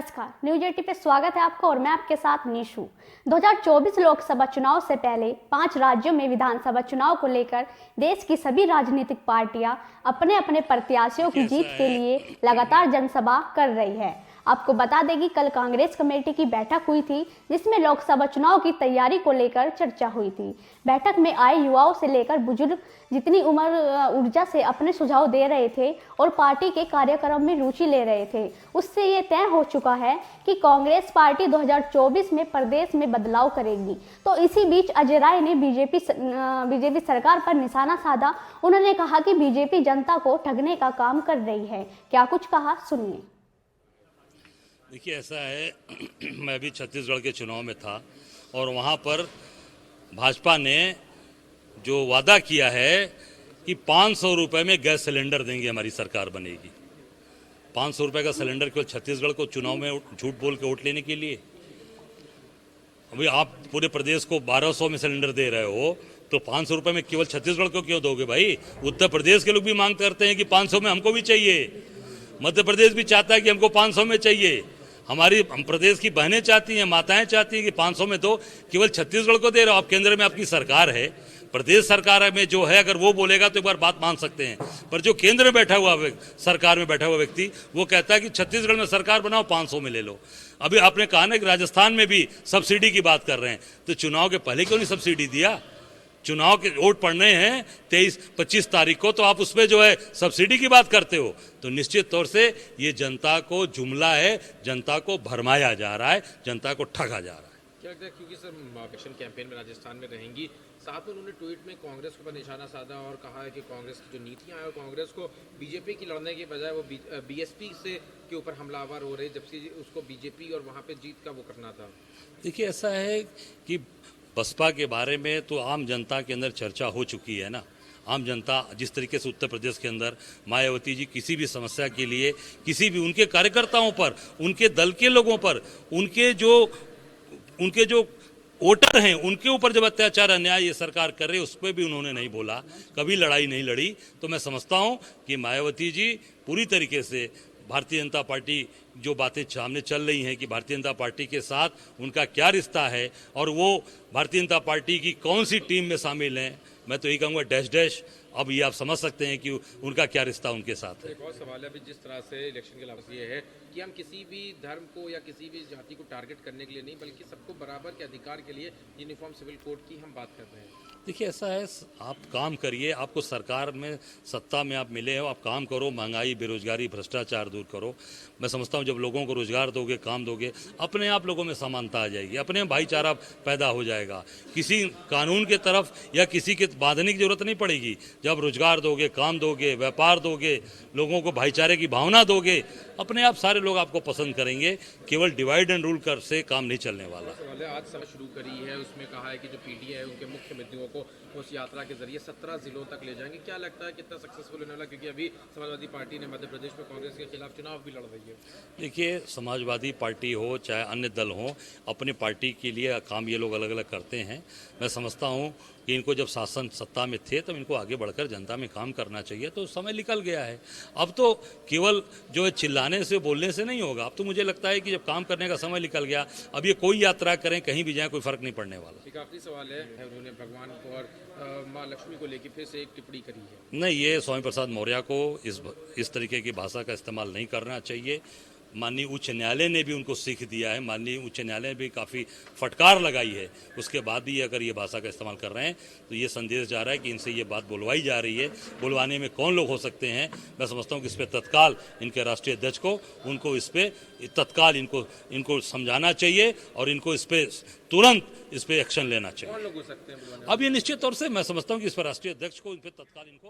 नमस्कार, न्यूज 80 पे स्वागत है आपका और मैं आपके साथ निशु। 2024 लोकसभा चुनाव से पहले 5 राज्यों में विधानसभा चुनाव को लेकर देश की सभी राजनीतिक पार्टियां अपने अपने प्रत्याशियों की जीत के लिए लगातार जनसभा कर रही है। आपको बता दें कि कल कांग्रेस कमेटी की बैठक हुई थी, जिसमें लोकसभा चुनाव की तैयारी को लेकर चर्चा हुई थी। बैठक में आए युवाओं से लेकर बुजुर्ग जितनी ऊर्जा से अपने सुझाव दे रहे थे और पार्टी के कार्यक्रम में रुचि ले रहे थे, उससे ये तय हो चुका है कि कांग्रेस पार्टी 2024 में प्रदेश में बदलाव करेगी। तो इसी बीच अजय राय ने बीजेपी सरकार पर निशाना साधा। उन्होंने कहा कि बीजेपी जनता को ठगने का काम कर रही है। क्या कुछ कहा, सुनिए। देखिए, ऐसा है, मैं भी छत्तीसगढ़ के चुनाव में था और वहाँ पर भाजपा ने जो वादा किया है कि 500 रुपये में गैस सिलेंडर देंगे, हमारी सरकार बनेगी। 500 रुपये का सिलेंडर केवल छत्तीसगढ़ को चुनाव में झूठ बोल के वोट लेने के लिए? अभी आप पूरे प्रदेश को 1200 में सिलेंडर दे रहे हो, तो 500 रुपये में केवल छत्तीसगढ़ को क्यों दोगे भाई? उत्तर प्रदेश के लोग भी मांग करते हैं कि 500 में हमको भी चाहिए। मध्य प्रदेश भी चाहता है कि हमको 500 में चाहिए। हम प्रदेश की बहनें चाहती हैं, माताएं चाहती हैं कि 500 में दो। केवल छत्तीसगढ़ को दे रहे हो आप। केंद्र में आपकी सरकार है, प्रदेश सरकार में जो है, अगर वो बोलेगा तो एक बार बात मान सकते हैं, पर जो केंद्र में बैठा हुआ सरकार में बैठा हुआ व्यक्ति वो कहता है कि छत्तीसगढ़ में सरकार बनाओ, 500 में ले लो। अभी आपने कहा ना कि राजस्थान में भी सब्सिडी की बात कर रहे हैं, तो चुनाव के पहले क्यों नहीं सब्सिडी दिया? चुनाव के वोट पड़ने हैं 23-25 तारीख को, तो आप उसमें जो है सब्सिडी की बात करते हो। तो निश्चित तौर से ये जनता को जुमला है, जनता को भरमाया जा रहा है, जनता को ठगा जा रहा है। क्या लगता है, क्योंकि सर इलेक्शन कैंपेन में राजस्थान में रहेंगी, साथ में उन्होंने ट्वीट में कांग्रेस के ऊपर निशाना साधा और कहा है कि कांग्रेस की जो नीतियां हैं और कांग्रेस को बीजेपी की लड़ने के बजाय वो बीएसपी से के ऊपर हमलावर हो रही, जबकि उसको बीजेपी और वहाँ पे जीत का वो करना था। देखिए, ऐसा है कि बसपा के बारे में तो आम जनता के अंदर चर्चा हो चुकी है ना। आम जनता जिस तरीके से उत्तर प्रदेश के अंदर मायावती जी किसी भी समस्या के लिए, किसी भी उनके कार्यकर्ताओं पर, उनके दल के लोगों पर, उनके जो वोटर हैं उनके ऊपर जब अत्याचार अन्याय ये सरकार कर रही है, उस पर भी उन्होंने नहीं बोला, कभी लड़ाई नहीं लड़ी। तो मैं समझता हूँ कि मायावती जी पूरी तरीके से भारतीय जनता पार्टी जो बातें सामने चल रही हैं कि भारतीय जनता पार्टी के साथ उनका क्या रिश्ता है और वो भारतीय जनता पार्टी की कौन सी टीम में शामिल हैं, मैं तो यही कहूँगा डैश डैश। अब ये आप समझ सकते हैं कि उनका क्या रिश्ता उनके साथ है। एक और सवाल है, अभी जिस तरह से इलेक्शन के लाभ ये है कि हम किसी भी धर्म को या किसी भी जाति को टारगेट करने के लिए नहीं, बल्कि सबको बराबर के अधिकार के लिए यूनिफॉर्म सिविल कोड की हम बात कर रहे हैं। देखिए, ऐसा है, आप काम करिए, आपको सरकार में सत्ता में आप मिले हो, आप काम करो, महंगाई, बेरोजगारी, भ्रष्टाचार दूर करो। मैं समझता हूँ जब लोगों को रोजगार दोगे, काम दोगे, अपने आप लोगों में समानता आ जाएगी, अपने भाईचारा पैदा हो जाएगा। किसी कानून के तरफ या किसी के बांधने की जरूरत नहीं पड़ेगी। जब रोजगार दोगे, काम दोगे, व्यापार दोगे, लोगों को भाईचारे की भावना दोगे, अपने आप सारे लोग आपको पसंद करेंगे। केवल डिवाइड एंड रूल कर से काम नहीं चलने वाला। आज सभा शुरू करी है, उसमें कहा है कि जो पीडीए है उनके मुख्य मुद्दों को उस यात्रा के जरिए 17 जिलों तक ले जाएंगे। क्या लगता है कितना सक्सेसफुल होने वाला, क्योंकि अभी समाजवादी पार्टी ने मध्य प्रदेश में कांग्रेस के खिलाफ चुनाव भी लड़ रही है? देखिए, समाजवादी पार्टी हो चाहे अन्य दल हो, अपने पार्टी के लिए काम ये लोग अलग अलग करते हैं। मैं समझता हूँ कि इनको जब शासन सत्ता में थे तब इनको आगे बढ़कर जनता में काम करना चाहिए। तो समय निकल गया है, अब तो केवल जो है चिल्लाने से, बोलने से नहीं होगा। अब तो मुझे लगता है कि जब काम करने का समय निकल गया, अब ये कोई यात्रा करें, कहीं भी जाए, कोई फर्क नहीं पड़ने वाला। एक आखिरी सवाल है, उन्होंने भगवान को और माँ लक्ष्मी को लेकर फिर से एक टिप्पणी करी है। नहीं, ये स्वामी प्रसाद मौर्य को इस तरीके की भाषा का इस्तेमाल नहीं करना चाहिए। माननीय उच्च न्यायालय ने भी उनको सीख दिया है, माननीय उच्च न्यायालय ने भी काफ़ी फटकार लगाई है। उसके बाद भी अगर ये भाषा का इस्तेमाल कर रहे हैं तो ये संदेश जा रहा है कि इनसे ये बात बुलवाई जा रही है। बुलवाने में कौन लोग हो सकते हैं? मैं समझता हूँ कि इस पर तत्काल इनके राष्ट्रीय अध्यक्ष को, उनको इस पर तत्काल इनको समझाना चाहिए और इनको इस पर तुरंत इस पर एक्शन लेना चाहिए। कौन लोग हो सकते हैं? अब ये निश्चित तौर से मैं समझता हूँ कि इस पर राष्ट्रीय अध्यक्ष को, इन पर तत्काल इनको